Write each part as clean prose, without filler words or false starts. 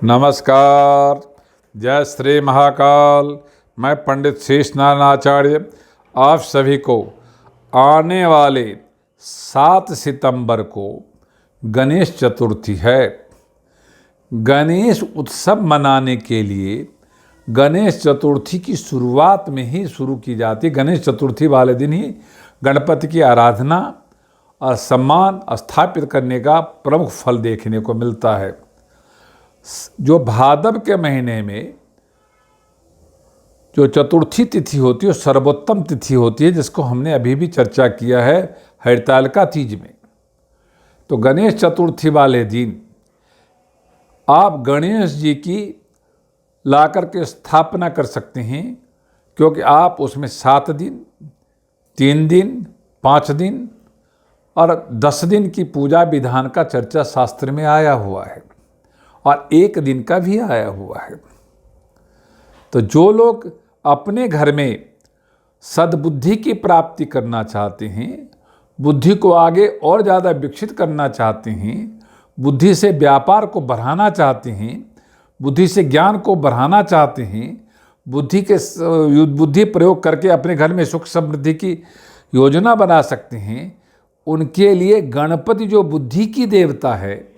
नमस्कार। जय श्री महाकाल। मैं पंडित शेष नारायण आचार्य आप सभी को आने वाले 7 सितंबर को गणेश चतुर्थी है। गणेश उत्सव मनाने के लिए गणेश चतुर्थी की शुरुआत में ही शुरू की जाती है। गणेश चतुर्थी वाले दिन ही गणपति की आराधना और सम्मान स्थापित करने का प्रमुख फल देखने को मिलता है। जो भादव के महीने में जो चतुर्थी तिथि होती है, सर्वोत्तम तिथि होती है, जिसको हमने अभी भी चर्चा किया है हरितालिका तीज में। तो गणेश चतुर्थी वाले दिन आप गणेश जी की लाकर के स्थापना कर सकते हैं, क्योंकि आप उसमें 7 दिन, 3 दिन, 5 दिन और 10 दिन की पूजा विधान का चर्चा शास्त्र में आया हुआ है और 1 दिन का भी आया हुआ है। तो जो लोग अपने घर में सद्बुद्धि की प्राप्ति करना चाहते हैं, बुद्धि को आगे और ज़्यादा विकसित करना चाहते हैं, बुद्धि से व्यापार को बढ़ाना चाहते हैं, बुद्धि से ज्ञान को बढ़ाना चाहते हैं, बुद्धि प्रयोग करके अपने घर में सुख समृद्धि की योजना बना सकते हैं, उनके लिए गणपति जो बुद्धि की देवता है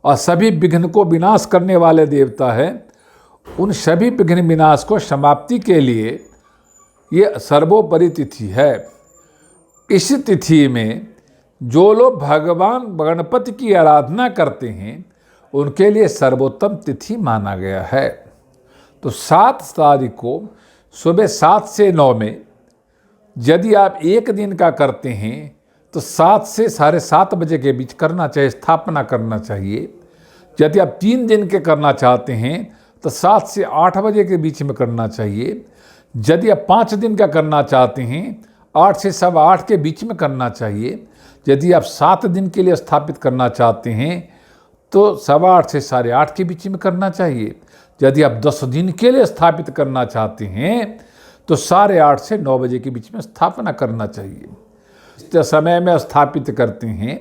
और सभी विघ्न को विनाश करने वाले देवता है, उन सभी विघ्न विनाश को समाप्ति के लिए ये सर्वोपरि तिथि है। इस तिथि में जो लोग भगवान गणपति की आराधना करते हैं, उनके लिए सर्वोत्तम तिथि माना गया है। तो 7 तारीख को सुबह 7 से 9 में यदि आप 1 दिन का करते हैं तो 7 से 7:30 बजे के बीच करना चाहिए, स्थापना करना चाहिए। यदि आप 3 दिन के करना चाहते हैं तो 7 से 8 बजे के बीच में करना चाहिए। यदि आप 5 दिन का करना चाहते हैं 8 से 8:15 के बीच में करना चाहिए। यदि आप 7 दिन के लिए स्थापित करना चाहते हैं तो 8:15 से 8:30 के बीच में करना चाहिए। यदि आप 10 दिन के लिए स्थापित करना चाहते हैं तो 8:30 से 9 बजे के बीच में स्थापना करना चाहिए। इस समय में स्थापित करते हैं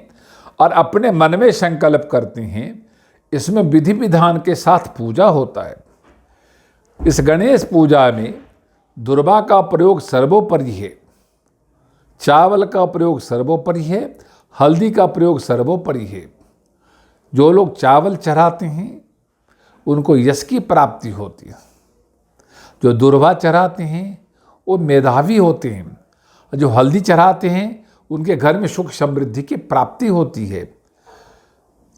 और अपने मन में संकल्प करते हैं। इसमें विधि विधान के साथ पूजा होता है। इस गणेश पूजा में दुर्वा का प्रयोग सर्वोपरि है, चावल का प्रयोग सर्वोपरि है, हल्दी का प्रयोग सर्वोपरि है। जो लोग चावल चढ़ाते हैं उनको यश की प्राप्ति होती है। जो दुर्वा चढ़ाते हैं वो मेधावी होते हैं। जो हल्दी चढ़ाते हैं उनके घर में सुख समृद्धि की प्राप्ति होती है।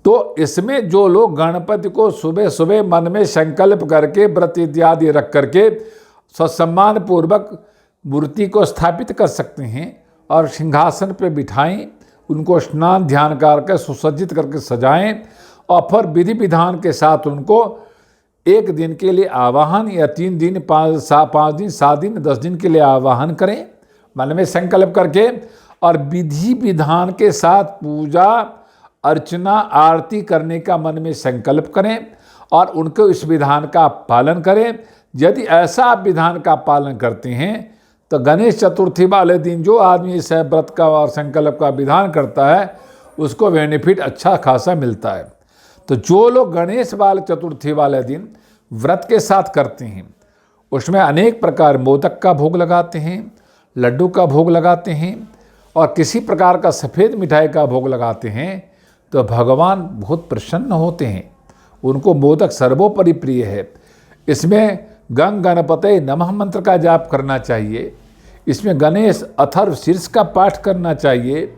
तो इसमें जो लोग गणपति को सुबह सुबह मन में संकल्प करके व्रत इत्यादि रख करके सत्सम्मान पूर्वक मूर्ति को स्थापित कर सकते हैं और सिंहासन पर बिठाएं, उनको स्नान ध्यान करके सुसज्जित करके सजाएं और फिर विधि विधान के साथ उनको 1 दिन के लिए आवाहन या 3 दिन 5 दिन 7 दिन 10 दिन के लिए आवाहन करें मन में संकल्प करके, और विधि विधान के साथ पूजा अर्चना आरती करने का मन में संकल्प करें और उनको इस विधान का पालन करें। यदि ऐसा आप विधान का पालन करते हैं तो गणेश चतुर्थी वाले दिन जो आदमी इस व्रत का और संकल्प का विधान करता है उसको बेनिफिट अच्छा खासा मिलता है। तो जो लोग गणेश वाले चतुर्थी वाले दिन व्रत के साथ करते हैं उसमें अनेक प्रकार मोदक का भोग लगाते हैं, लड्डू का भोग लगाते हैं और किसी प्रकार का सफ़ेद मिठाई का भोग लगाते हैं, तो भगवान बहुत प्रसन्न होते हैं। उनको मोदक सर्वोपरि प्रिय है। इसमें गंग गणपते नमः मंत्र का जाप करना चाहिए। इसमें गणेश अथर्व शीर्ष का पाठ करना चाहिए।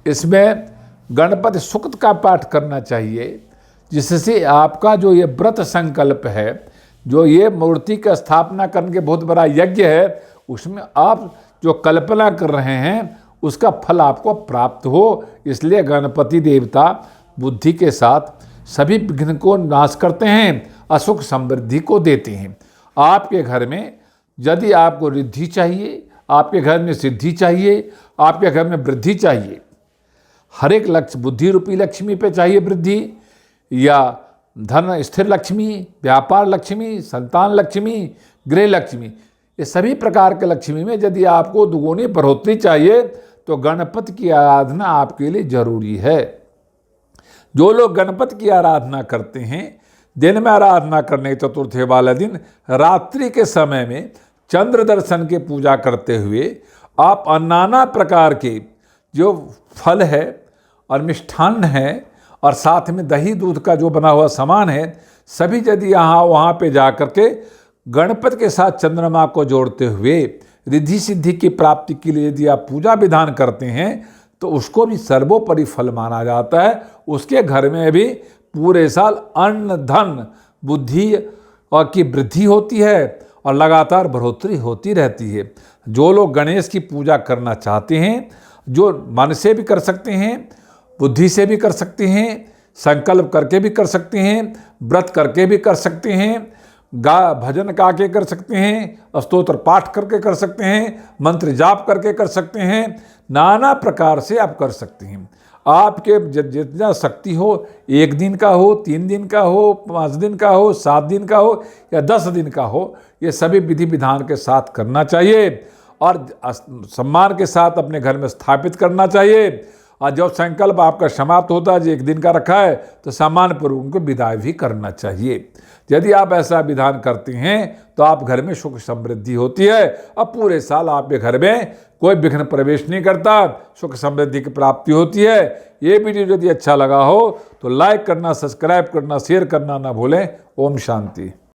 इसमें गणपति सूक्त का पाठ करना चाहिए, जिससे आपका जो ये व्रत संकल्प है, जो ये मूर्ति का स्थापना करने के बहुत बड़ा यज्ञ है, उसमें आप जो कल्पना कर रहे हैं उसका फल आपको प्राप्त हो। इसलिए गणपति देवता बुद्धि के साथ सभी विघ्न को नाश करते हैं, असुख समृद्धि को देते हैं। आपके घर में यदि आपको रिद्धि चाहिए, आपके घर में सिद्धि चाहिए, आपके घर में वृद्धि चाहिए, हर एक लक्ष्य बुद्धि रूपी लक्ष्मी पे चाहिए वृद्धि, या धन स्थिर लक्ष्मी, व्यापार लक्ष्मी, संतान लक्ष्मी, गृह लक्ष्मी, ये सभी प्रकार के लक्ष्मी में यदि आपको दुगुनी बढ़ोतरी चाहिए तो गणपति की आराधना आपके लिए जरूरी है। जो लोग गणपति की आराधना करते हैं, दिन में आराधना करने चतुर्थी वाले दिन रात्रि के समय में चंद्र दर्शन की पूजा करते हुए आप नाना प्रकार के जो फल है और मिष्ठान्न है और साथ में दही दूध का जो बना हुआ सामान है, सभी यदि यहाँ वहाँ पे जा कर के गणपति के साथ चंद्रमा को जोड़ते हुए रिद्धि सिद्धि की प्राप्ति के लिए यदि आप पूजा विधान करते हैं तो उसको भी सर्वोपरि फल माना जाता है। उसके घर में भी पूरे साल अन्न धन बुद्धि और की वृद्धि होती है और लगातार बढ़ोतरी होती रहती है। जो लोग गणेश की पूजा करना चाहते हैं, जो मन से भी कर सकते हैं, बुद्धि से भी कर सकते हैं, संकल्प करके भी कर सकते हैं, व्रत करके भी कर सकते हैं, भजन गा के कर सकते हैं, स्तोत्र पाठ करके कर सकते हैं, मंत्र जाप करके कर सकते हैं, नाना प्रकार से आप कर सकते हैं। आपके जितना शक्ति हो, 1 दिन का हो, 3 दिन का हो, 5 दिन का हो, 7 दिन का हो या 10 दिन का हो, ये सभी विधि विधान के साथ करना चाहिए और सम्मान के साथ अपने घर में स्थापित करना चाहिए। और जब संकल्प आपका समाप्त होता है, जो 1 दिन का रखा है, तो सामान्य पूर्वक उनको विदाई भी करना चाहिए। यदि आप ऐसा विधान करते हैं तो आप घर में सुख समृद्धि होती है। अब पूरे साल आपके घर में कोई विघ्न प्रवेश नहीं करता, सुख समृद्धि की प्राप्ति होती है। ये वीडियो यदि अच्छा लगा हो तो लाइक करना, सब्सक्राइब करना, शेयर करना ना भूलें। ओम शांति।